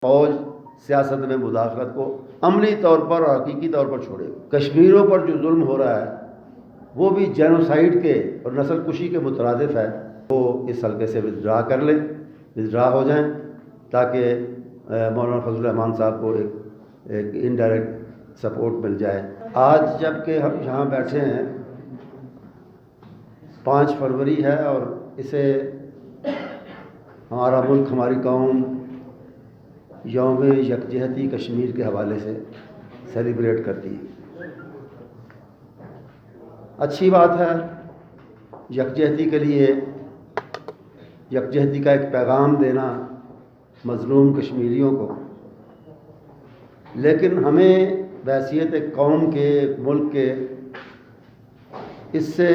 فوج سیاست میں مداخلت کو عملی طور پر اور حقیقی طور پر چھوڑے. کشمیریوں پر جو ظلم ہو رہا ہے وہ بھی جینوسائیڈ کے اور نسل کشی کے مترادف ہے. وہ اس حلقے سے ودڈرا کر لیں، ودڈرا ہو جائیں، تاکہ مولانا فضل الرحمان صاحب کو ایک انڈائریکٹ سپورٹ مل جائے. آج جب کہ ہم یہاں بیٹھے ہیں 5 فروری ہے اور اسے ہمارا ملک، ہماری قوم یوم یکجہتی کشمیر کے حوالے سے سیلیبریٹ کرتی ہے. اچھی بات ہے، یکجہتی کے لیے یکجہتی کا ایک پیغام دینا مظلوم کشمیریوں کو، لیکن ہمیں بحیثیت ایک قوم کے، ایک ملک کے، اس سے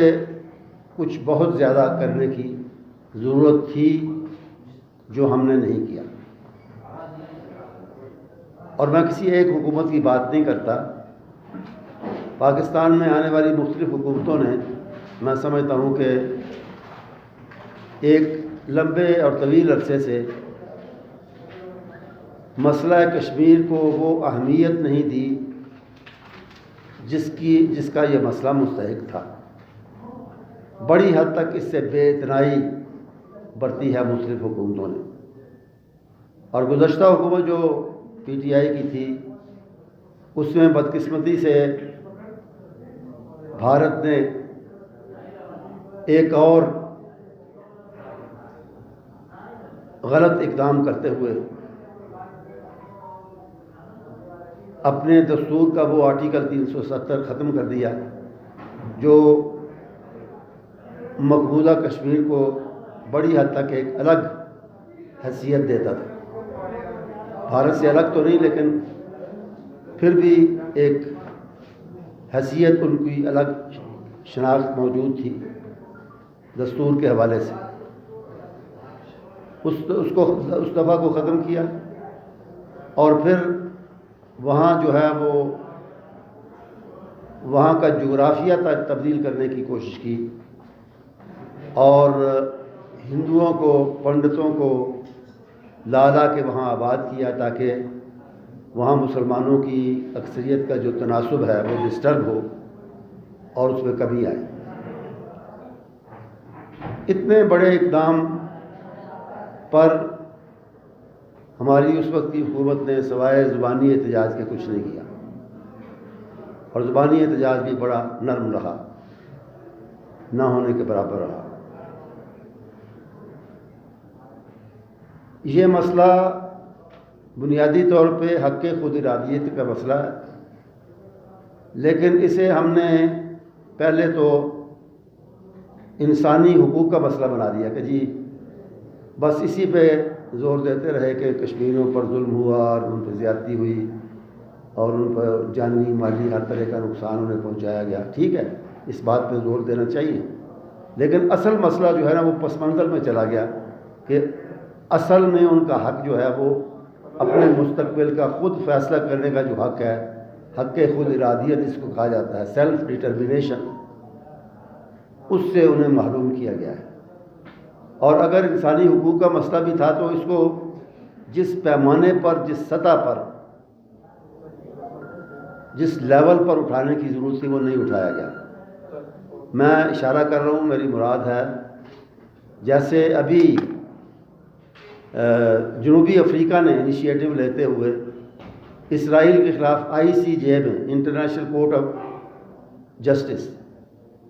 کچھ بہت زیادہ کرنے کی ضرورت تھی جو ہم نے نہیں کیا. اور میں کسی ایک حکومت کی بات نہیں کرتا. پاکستان میں آنے والی مختلف حکومتوں نے، میں سمجھتا ہوں کہ ایک لمبے اور طویل عرصے سے مسئلہ کشمیر کو وہ اہمیت نہیں دی جس کا یہ مسئلہ مستحق تھا. بڑی حد تک اس سے بے اتنائی برتی ہے مختلف حکومتوں نے. اور گزشتہ حکومت جو پی ٹی آئی کی تھی، اس میں بدقسمتی سے بھارت نے ایک اور غلط اقدام کرتے ہوئے اپنے دستور کا وہ آرٹیکل 370 ختم کر دیا جو مقبوضہ کشمیر کو بڑی حد تک ایک الگ حیثیت دیتا تھا. بھارت سے الگ تو نہیں، لیکن پھر بھی ایک حیثیت ان کی الگ شناخت موجود تھی دستور کے حوالے سے. اس دفعہ کو ختم کیا اور پھر وہاں جو ہے وہ وہاں کا جغرافیہ تبدیل کرنے کی کوشش کی اور ہندوؤں کو، پنڈتوں کو لا لا کے وہاں آباد کیا تاکہ وہاں مسلمانوں کی اکثریت کا جو تناسب ہے وہ ڈسٹرب ہو اور اس میں کمی آئے. اتنے بڑے اقدام پر ہماری اس وقت کی حکومت نے سوائے زبانی احتجاج کے کچھ نہیں کیا، اور زبانی احتجاج بھی بڑا نرم رہا، نہ ہونے کے برابر رہا. یہ مسئلہ بنیادی طور پہ حق خود ارادیت کا مسئلہ ہے، لیکن اسے ہم نے پہلے تو انسانی حقوق کا مسئلہ بنا دیا کہ جی بس اسی پہ زور دیتے رہے کہ کشمیریوں پر ظلم ہوا اور ان پہ زیادتی ہوئی اور ان پر جانی مالی ہر طرح کا نقصان انہیں پہنچایا گیا. ٹھیک ہے، اس بات پہ زور دینا چاہیے، لیکن اصل مسئلہ جو ہے نا وہ پس منظر میں چلا گیا کہ اصل میں ان کا حق جو ہے وہ اپنے مستقبل کا خود فیصلہ کرنے کا جو حق ہے، حق خود ارادیت اس کو کہا جاتا ہے، سیلف ڈٹرمنیشن، اس سے انہیں محروم کیا گیا ہے. اور اگر انسانی حقوق کا مسئلہ بھی تھا تو اس کو جس پیمانے پر، جس سطح پر، جس لیول پر اٹھانے کی ضرورت تھی وہ نہیں اٹھایا گیا. میں اشارہ کر رہا ہوں، میری مراد ہے جیسے ابھی جنوبی افریقہ نے انیشیٹو لیتے ہوئے اسرائیل کے خلاف ICJ میں، انٹرنیشنل کورٹ آف جسٹس،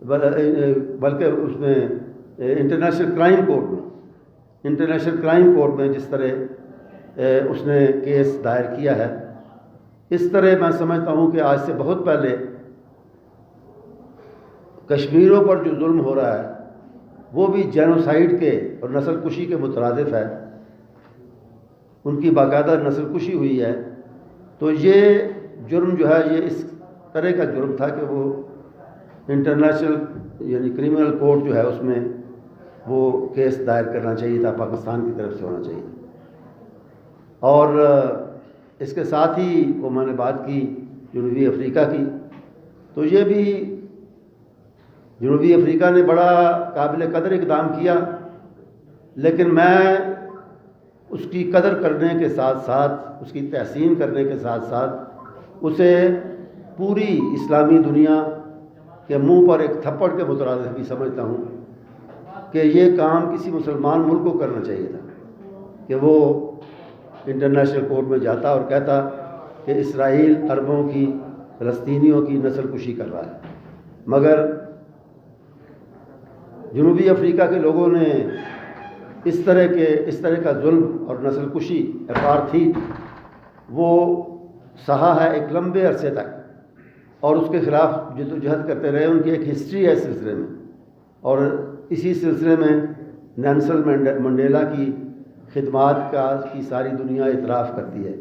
بلکہ اس میں انٹرنیشنل کرائم کورٹ میں جس طرح اس نے کیس دائر کیا ہے، اس طرح میں سمجھتا ہوں کہ آج سے بہت پہلے کشمیریوں پر جو ظلم ہو رہا ہے وہ بھی جینوسائیڈ کے اور نسل کشی کے مترادف ہے. ان کی باقاعدہ نسل کشی ہوئی ہے. تو یہ جرم جو ہے یہ اس طرح کا جرم تھا کہ وہ انٹرنیشنل یعنی کرمنل کورٹ جو ہے اس میں وہ کیس دائر کرنا چاہیے تھا، پاکستان کی طرف سے ہونا چاہیے. اور اس کے ساتھ ہی وہ میں نے بات کی جنوبی افریقہ کی، تو یہ بھی جنوبی افریقہ نے بڑا قابل قدر اقدام کیا، لیکن میں اس کی قدر کرنے کے ساتھ ساتھ، اس کی تحسین کرنے کے ساتھ ساتھ اسے پوری اسلامی دنیا کے منہ پر ایک تھپڑ کے مترادف بھی سمجھتا ہوں کہ یہ کام کسی مسلمان ملک کو کرنا چاہیے تھا کہ وہ انٹرنیشنل کورٹ میں جاتا اور کہتا کہ اسرائیل عربوں کی، فلسطینیوں کی نسل کشی کر رہا ہے. مگر جنوبی افریقہ کے لوگوں نے اس طرح کا ظلم اور نسل کشی، اپارتھیڈ، وہ سہا ہے ایک لمبے عرصے تک، اور اس کے خلاف جدوجہد کرتے رہے. ان کی ایک ہسٹری ہے اس سلسلے میں، اور اسی سلسلے میں نیلسن منڈیلا کی خدمات کی ساری دنیا اعتراف کرتی ہے.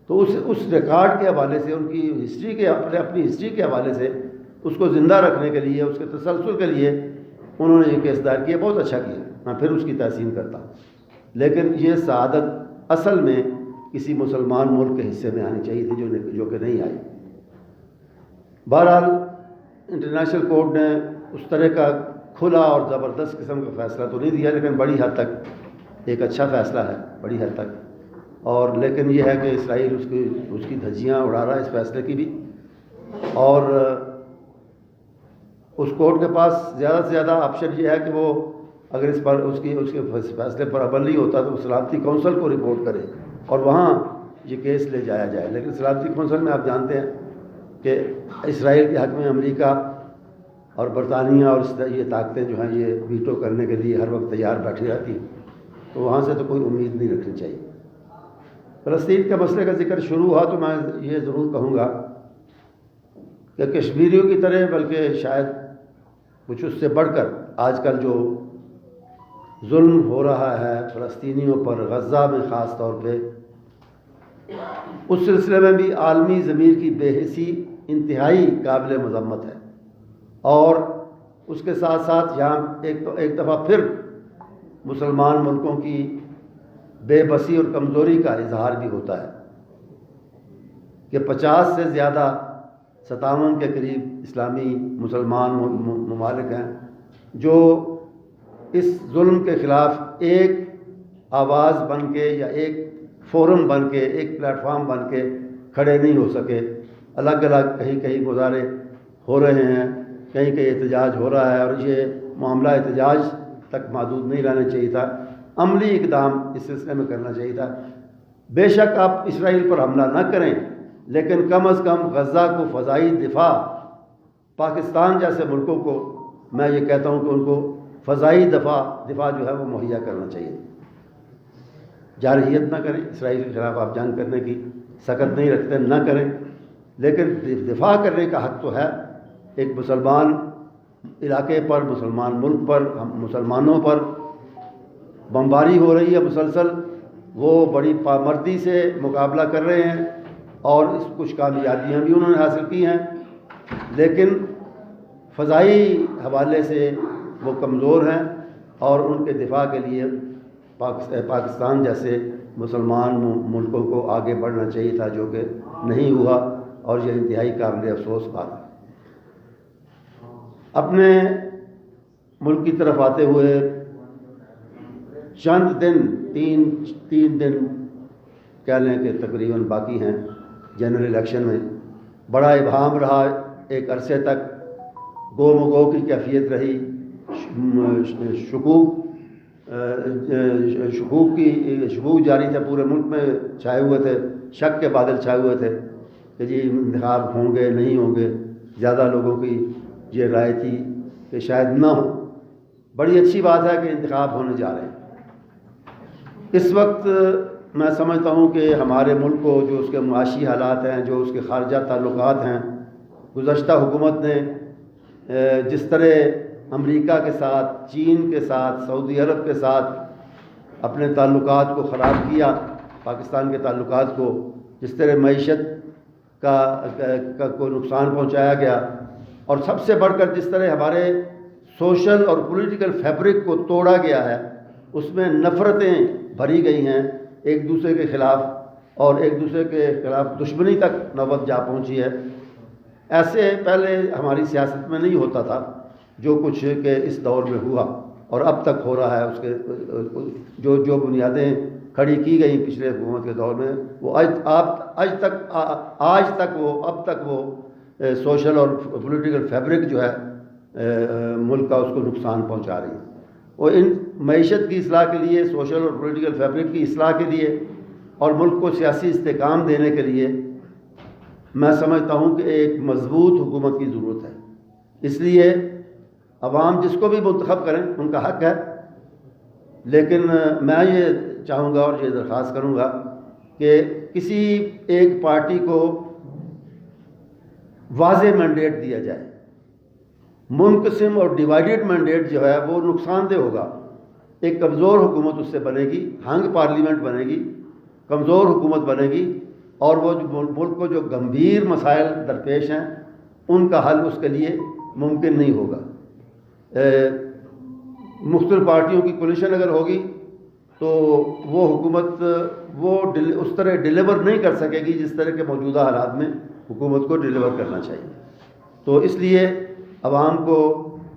تو اس ریکارڈ کے حوالے سے، ان کی ہسٹری کے، اپنی ہسٹری کے حوالے سے اس کو زندہ رکھنے کے لیے، اس کے تسلسل کے لیے انہوں نے یہ کیس دائر کیا. بہت اچھا کیا، میں پھر اس کی تحسین کرتا ہوں. لیکن یہ سعادت اصل میں کسی مسلمان ملک کے حصے میں آنی چاہیے تھی، جو کہ نہیں آئی. بہرحال انٹرنیشنل کورٹ نے اس طرح کا کھلا اور زبردست قسم کا فیصلہ تو نہیں دیا، لیکن بڑی حد تک ایک اچھا فیصلہ ہے، بڑی حد تک. اور لیکن یہ ہے کہ اسرائیل اس کی دھجیاں اڑا رہا ہے اس فیصلے کی بھی. اور اس کورٹ کے پاس زیادہ سے زیادہ آپشن یہ ہے کہ وہ اگر اس کے فیصلے پر عمل نہیں ہوتا تو سلامتی کونسل کو رپورٹ کرے اور وہاں یہ کیس لے جایا جائے. لیکن سلامتی کونسل میں آپ جانتے ہیں کہ اسرائیل کے حق میں امریکہ اور برطانیہ اور یہ طاقتیں جو ہیں یہ ویٹو کرنے کے لیے ہر وقت تیار بیٹھی رہتی ہیں، تو وہاں سے تو کوئی امید نہیں رکھنی چاہیے. فلسطین کے مسئلے کا ذکر شروع ہوا تو میں یہ ضرور کہوں گا کہ کشمیریوں کی طرح، بلکہ شاید کچھ اس سے بڑھ کر آج کل جو ظلم ہو رہا ہے فلسطینیوں پر غزہ میں خاص طور پہ، اس سلسلے میں بھی عالمی ضمیر کی بے حسی انتہائی قابل مذمت ہے. اور اس کے ساتھ ساتھ یہاں ایک دفعہ پھر مسلمان ملکوں کی بے بسی اور کمزوری کا اظہار بھی ہوتا ہے کہ 50 سے زیادہ 57 کے قریب اسلامی مسلمان ممالک ہیں جو اس ظلم کے خلاف ایک آواز بن کے یا ایک فورم بن کے، ایک پلیٹ فارم بن کے کھڑے نہیں ہو سکے. الگ الگ کہیں مظاہرے ہو رہے ہیں، کہیں احتجاج ہو رہا ہے، اور یہ معاملہ احتجاج تک محدود نہیں رہنا چاہیے تھا. عملی اقدام اس سلسلے میں کرنا چاہیے تھا. بے شک آپ اسرائیل پر حملہ نہ کریں، لیکن کم از کم غزہ کو فضائی دفاع، پاکستان جیسے ملکوں کو میں یہ کہتا ہوں کہ ان کو فضائی دفاع جو ہے وہ مہیا کرنا چاہیے. جارحیت نہ کریں، اسرائیل کے خلاف آپ جنگ کرنے کی سخت نہیں رکھتے، نہ کریں، لیکن دفاع کرنے کا حق تو ہے. ایک مسلمان علاقے پر، مسلمان ملک پر، مسلمانوں پر بمباری ہو رہی ہے مسلسل، وہ بڑی پامردی سے مقابلہ کر رہے ہیں اور کچھ کامیابیاں بھی انہوں نے حاصل کی ہیں، لیکن فضائی حوالے سے وہ کمزور ہیں. اور ان کے دفاع کے لیے پاکستان جیسے مسلمان ملکوں کو آگے بڑھنا چاہیے تھا، جو کہ نہیں ہوا، اور یہ انتہائی قابل افسوس بات ہے. اپنے ملک کی طرف آتے ہوئے چند دن، تین دن کہہ لیں کہ تقریباً باقی ہیں جنرل الیکشن میں. بڑا ابہام رہا، ایک عرصے تک گو مگو کی کیفیت رہی، شکوک جاری تھے، پورے ملک میں چھائے ہوئے تھے، شک کے بادل چھائے ہوئے تھے کہ جی انتخاب ہوں گے نہیں ہوں گے. زیادہ لوگوں کی یہ رائے تھی کہ شاید نہ ہو. بڑی اچھی بات ہے کہ انتخاب ہونے جا رہے ہیں. اس وقت میں سمجھتا ہوں کہ ہمارے ملک کو جو اس کے معاشی حالات ہیں، جو اس کے خارجہ تعلقات ہیں، گزشتہ حکومت نے جس طرح امریکہ کے ساتھ، چین کے ساتھ، سعودی عرب کے ساتھ اپنے تعلقات کو خراب کیا، پاکستان کے تعلقات کو، جس طرح معیشت کا کو نقصان پہنچایا گیا، اور سب سے بڑھ کر جس طرح ہمارے سوشل اور پولیٹیکل فیبرک کو توڑا گیا ہے، اس میں نفرتیں بھری گئی ہیں ایک دوسرے کے خلاف، اور ایک دوسرے کے خلاف دشمنی تک نوبت جا پہنچی ہے. ایسے پہلے ہماری سیاست میں نہیں ہوتا تھا جو کچھ کہ اس دور میں ہوا اور اب تک ہو رہا ہے. اس کے جو بنیادیں کھڑی کی گئی پچھلے حکومت کے دور میں، وہ اب تک وہ سوشل اور پولیٹیکل فیبرک جو ہے ملک کا، اس کو نقصان پہنچا رہی ہے۔ اور ان معیشت کی اصلاح کے لیے، سوشل اور پولیٹیکل فیبرک کی اصلاح کے لیے اور ملک کو سیاسی استحکام دینے کے لیے میں سمجھتا ہوں کہ ایک مضبوط حکومت کی ضرورت ہے۔ اس لیے عوام جس کو بھی منتخب کریں ان کا حق ہے، لیکن میں یہ چاہوں گا اور یہ درخواست کروں گا کہ کسی ایک پارٹی کو واضح مینڈیٹ دیا جائے۔ منقسم اور ڈیوائیڈڈ مینڈیٹ جو ہے وہ نقصان دہ ہوگا۔ ایک کمزور حکومت اس سے بنے گی، ہنگ پارلیمنٹ بنے گی، کمزور حکومت بنے گی، اور وہ جو ملک کو جو گمبھیر مسائل درپیش ہیں ان کا حل اس کے لیے ممکن نہیں ہوگا۔ مختلف پارٹیوں کی کولیشن اگر ہوگی تو وہ حکومت اس طرح ڈیلیور نہیں کر سکے گی جس طرح کے موجودہ حالات میں حکومت کو ڈیلیور کرنا چاہیے۔ تو اس لیے عوام کو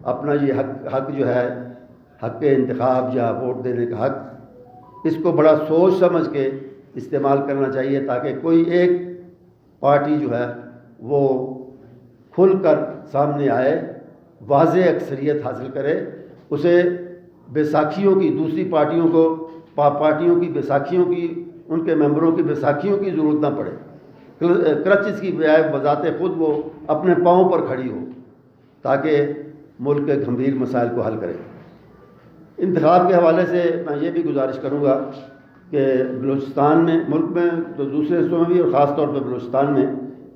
اپنا یہ حق جو ہے، حق انتخاب یا ووٹ دینے کا حق، اس کو بڑا سوچ سمجھ کے استعمال کرنا چاہیے، تاکہ کوئی ایک پارٹی جو ہے وہ کھل کر سامنے آئے، واضح اکثریت حاصل کرے، اسے بیساکھیوں کی، دوسری پارٹیوں کو پارٹیوں کی بیساکھیوں کی، ان کے ممبروں کی بیساکھیوں کی ضرورت نہ پڑے، کرچز کی بجائے بذات خود وہ اپنے پاؤں پر کھڑی ہو تاکہ ملک کے گمبھیر مسائل کو حل کرے۔ انتخاب کے حوالے سے میں یہ بھی گزارش کروں گا کہ بلوچستان میں، ملک میں تو دوسرے حصوں میں بھی، اور خاص طور پہ بلوچستان میں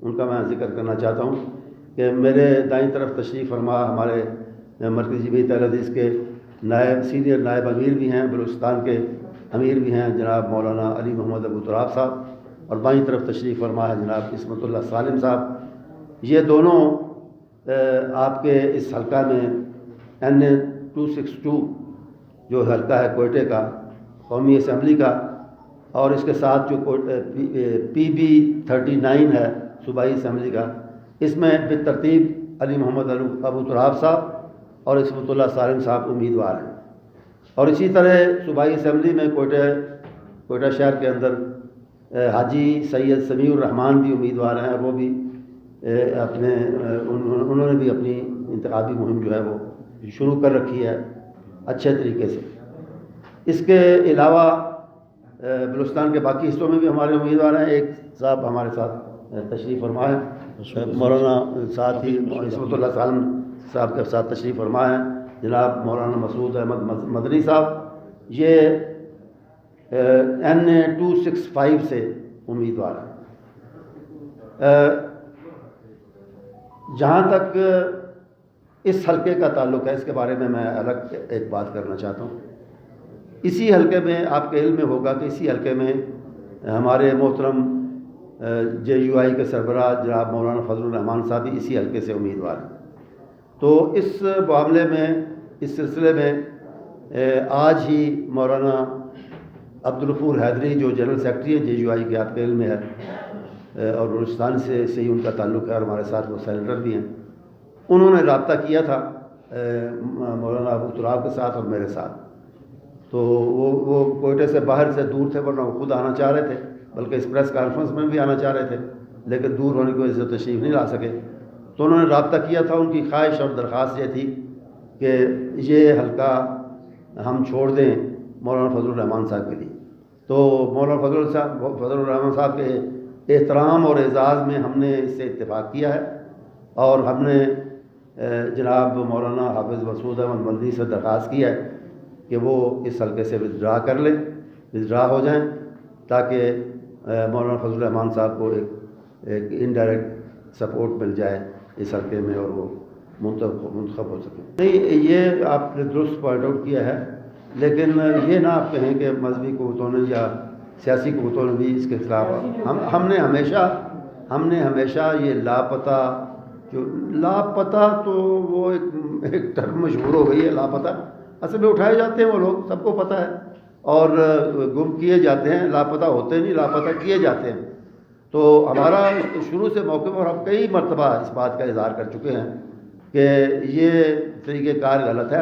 ان کا میں ذکر کرنا چاہتا ہوں کہ میرے دائیں طرف تشریف فرما ہمارے مرکزی بیت الحدیث کے سینئر نائب امیر بھی ہیں، بلوچستان کے امیر بھی ہیں جناب مولانا علی محمد ابو تراب صاحب، اور بائیں طرف تشریف فرما ہے جناب عصمت اللہ سالم صاحب۔ یہ دونوں آپ کے اس حلقہ میں NA 262 جو حلقہ ہے کوئٹے کا، قومی اسمبلی کا، اور اس کے ساتھ جو PB 39 ہے صوبائی اسمبلی کا، اس میں بالترتیب علی محمد ابو تراب صاحب اور عصمت اللہ سالم صاحب امیدوار ہیں۔ اور اسی طرح صوبائی اسمبلی میں کوئٹہ شہر کے اندر حاجی سید سمیع الرحمان بھی امیدوار ہیں، اور وہ بھی انہوں نے بھی اپنی انتخابی مہم جو ہے وہ شروع کر رکھی ہے اچھے طریقے سے۔ اس کے علاوہ بلوچستان کے باقی حصوں میں بھی ہمارے امیدوار ہیں۔ ایک صاحب ہمارے ساتھ تشریف فرما ہے، مولانا ساتھ ہی عصمت اللہ سالم صاحب کے ساتھ تشریف فرما ہے جناب مولانا مسعود احمد مدنی صاحب، یہ NA 265 سے امیدوار ہیں۔ جہاں تک اس حلقے کا تعلق ہے، اس کے بارے میں الگ ایک بات کرنا چاہتا ہوں۔ اسی حلقے میں آپ کے علم میں ہوگا کہ اسی حلقے میں ہمارے محترم JUI کے سربراہ جناب مولانا فضل الرحمان صاحب بھی اسی حلقے سے امیدوار ہیں۔ تو اس معاملے میں، اس سلسلے میں آج ہی مولانا عبدالغفور حیدری جو جنرل سیکرٹری ہیں JUI کے، آپ کے علم میں ہے، اور بلوچستان سے ہی ان کا تعلق ہے، اور ہمارے ساتھ وہ سینیٹر بھی ہیں، انہوں نے رابطہ کیا تھا مولانا ابو تراب کے ساتھ اور میرے ساتھ۔ تو وہ کوئٹے سے باہر سے دور تھے، ورنہ وہ خود آنا چاہ رہے تھے، بلکہ اس پریس کانفرنس میں بھی آنا چاہ رہے تھے، لیکن دور ہونے کی وجہ سے تشریف نہیں لا سکے۔ تو انہوں نے رابطہ کیا تھا، ان کی خواہش اور درخواست یہ تھی کہ یہ حلقہ ہم چھوڑ دیں مولانا فضل الرحمان صاحب کے لیے۔ تو مولانا فضل الرحمان صاحب کے احترام اور اعزاز میں ہم نے اس سے اتفاق کیا ہے، اور ہم نے جناب مولانا حافظ مسعود احمد مدنی سے درخواست کی ہے کہ وہ اس حلقے سے وِدڈرا کر لیں، وِدڈرا ہو جائیں، تاکہ مولانا فضل الرحمان صاحب کو ایک انڈائریکٹ سپورٹ مل جائے اس حلقے میں، اور وہ منتخب ہو سکے۔ نہیں، یہ آپ نے درست پوائنٹ آؤٹ کیا ہے، لیکن یہ نہ آپ کہیں کہ مذہبی قوتوں نے یا سیاسی قوتوں نے بھی اس کے خلاف، ہم نے ہمیشہ یہ لاپتہ تو وہ ایک ٹرم مشہور ہو گئی ہے، لاپتہ اصل میں اٹھائے جاتے ہیں وہ لوگ، سب کو پتہ ہے، اور گم کیے جاتے ہیں، لاپتہ ہوتے نہیں، لاپتہ کیے جاتے ہیں۔ تو ہمارا شروع سے موقف، اور ہم کئی مرتبہ اس بات کا اظہار کر چکے ہیں کہ یہ طریقہ کار غلط ہے۔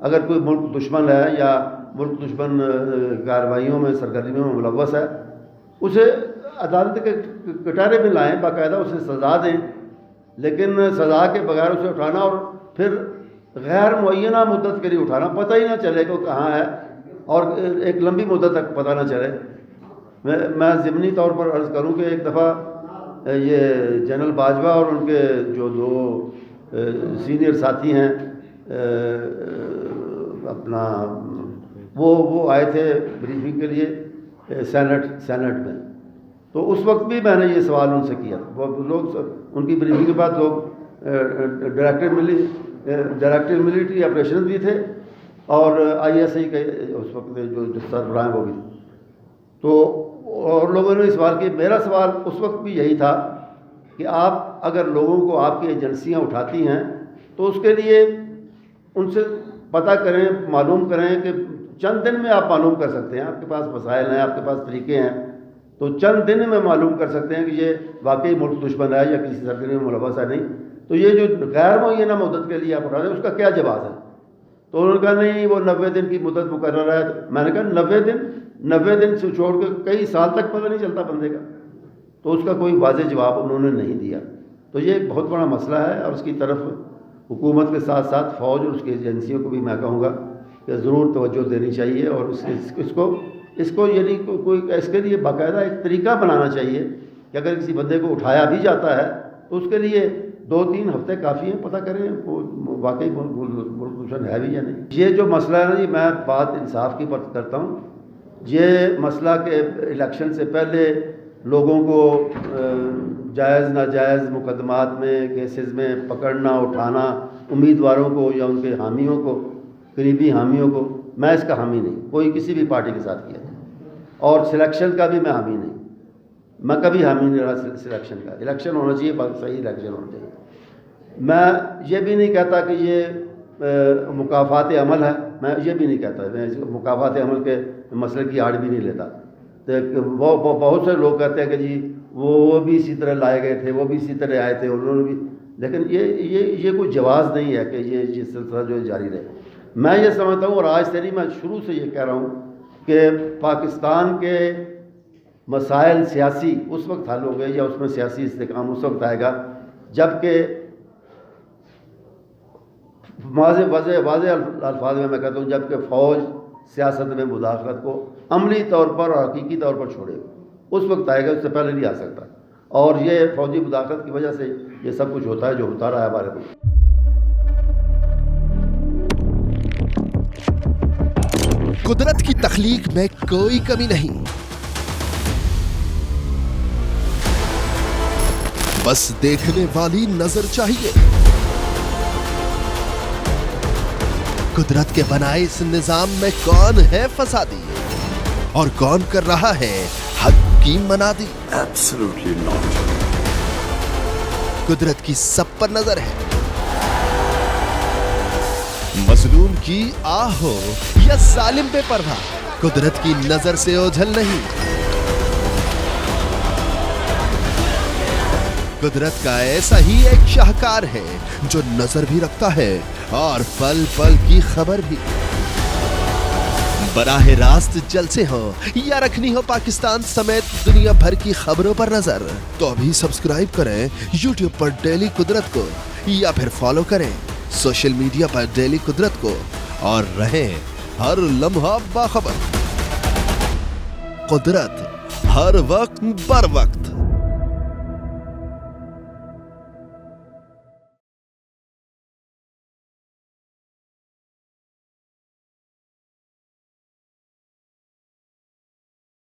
اگر کوئی ملک دشمن ہے یا ملک دشمن کارروائیوں میں سرگرمیوں میں ملوث ہے، اسے عدالت کے کٹہرے میں لائیں، باقاعدہ اسے سزا دیں، لیکن سزا کے بغیر اسے اٹھانا اور پھر غیر معینہ مدت کے لیے اٹھانا، پتہ ہی نہ چلے کہ وہ کہاں ہے اور ایک لمبی مدت تک پتہ نہ چلے۔ میں ضمنی طور پر عرض کروں کہ ایک دفعہ یہ جنرل باجوہ اور ان کے جو دو سینئر ساتھی ہیں اپنا وہ آئے تھے بریفنگ کے لیے سینٹ میں، تو اس وقت بھی میں نے یہ سوال ان سے کیا تھا۔ وہ لوگ ان کی بریفنگ کے بعد لوگ ڈائریکٹر ملٹری آپریشن بھی تھے اور ISI کے اس وقت جو سربراہ ہیں وہ بھی تھے، تو اور لوگوں نے سوال کیا۔ میرا سوال اس وقت بھی یہی تھا کہ آپ اگر لوگوں کو آپ کی ایجنسیاں اٹھاتی ہیں تو اس کے لیے ان سے پتہ کریں، معلوم کریں کہ چند دن میں آپ معلوم کر سکتے ہیں، آپ کے پاس وسائل ہیں، آپ کے پاس طریقے ہیں، تو چند دن میں معلوم کر سکتے ہیں کہ یہ واقعی ملک دشمن ہے یا کسی سرگرمی میں ملوث ہے نہیں، تو یہ جو غیر معینہ مدت کے لیے آپ اٹھا رہے ہیں اس کا کیا جواز ہے؟ تو انہوں نے کہا نہیں وہ 90 دن کی مدت مقرر ہے۔ میں نے کہا 90 دن سے چھوڑ کے کئی سال تک پتہ نہیں چلتا بندے کا، تو اس کا کوئی واضح جواب انہوں نے نہیں دیا۔ تو یہ ایک بہت بڑا مسئلہ ہے اور اس کی طرف حکومت کے ساتھ ساتھ فوج اور اس کی ایجنسیوں کو بھی میں کہوں گا کہ ضرور توجہ دینی چاہیے اور اس کو یعنی کوئی اس کے لیے باقاعدہ ایک طریقہ بنانا چاہیے کہ اگر کسی بندے کو اٹھایا بھی جاتا ہے تو اس کے لیے 2-3 ہفتے کافی ہیں، پتہ کریں وہ واقعی ملک دشمن ہے بھی یا نہیں۔ یہ جو مسئلہ ہے نا جی، میں بات انصاف کی بات کرتا ہوں، یہ مسئلہ کہ الیکشن سے پہلے لوگوں کو جائز ناجائز مقدمات میں کیسز میں پکڑنا اٹھانا، امیدواروں کو یا ان کے حامیوں کو، قریبی حامیوں کو، میں اس کا حامی نہیں، کوئی کسی بھی پارٹی کے ساتھ کیا اور سلیکشن کا بھی میں حامی نہیں، میں کبھی حامی نہیں رہا سلیکشن کا۔ الیکشن ہونا چاہیے، صحیح الیکشن ہونا چاہیے۔ میں یہ بھی نہیں کہتا کہ یہ مکافات عمل ہے، میں یہ بھی نہیں کہتا، میں مکافات عمل کے مسئلے کی آڑ بھی نہیں لیتا۔ وہ بہت سے لوگ کہتے ہیں کہ جی وہ بھی اسی طرح لائے گئے تھے، وہ بھی اسی طرح آئے تھے، انہوں نے بھی، لیکن یہ کوئی جواز نہیں ہے کہ یہ سلسلہ جو ہے جاری رہے۔ میں یہ سمجھتا ہوں اور آج سے نہیں، میں شروع سے یہ کہہ رہا ہوں کہ پاکستان کے مسائل سیاسی اس وقت حل ہو گئے یا اس میں سیاسی استحکام اس وقت آئے گا جب کہ واضح الفاظ میں کہتا ہوں جب کہ فوج سیاست میں مداخلت کو عملی طور پر اور حقیقی طور پر چھوڑے گا، اس وقت آئے گا، اس سے پہلے نہیں آ سکتا۔ اور یہ فوجی مداخلت کی وجہ سے یہ سب کچھ ہوتا ہے جو ہوتا رہا ہے ہمارے ملک۔ قدرت کی تخلیق میں کوئی کمی نہیں، بس دیکھنے والی نظر چاہیے۔ قدرت کے بنائے اس نظام میں کون ہے فسادی اور کون کر رہا ہے حق کی منادی؟ Absolutely not. قدرت کی سب پر نظر ہے، مظلوم کی آہ ہو یا ظالم بے پرواہ، قدرت کی نظر سے اوجھل نہیں۔ قدرت کا ایسا ہی ایک شاہکار ہے جو نظر بھی رکھتا ہے اور پل پل کی خبر بھی۔ براہ راست جلسے ہوں یا رکھنی ہو پاکستان سمیت دنیا بھر کی خبروں پر نظر، تو ابھی سبسکرائب کریں YouTube پر ڈیلی قدرت کو یا پھر فالو کریں سوشل میڈیا پر ڈیلی قدرت کو اور رہیں ہر لمحہ باخبر۔ قدرت ہر وقت بر وقت۔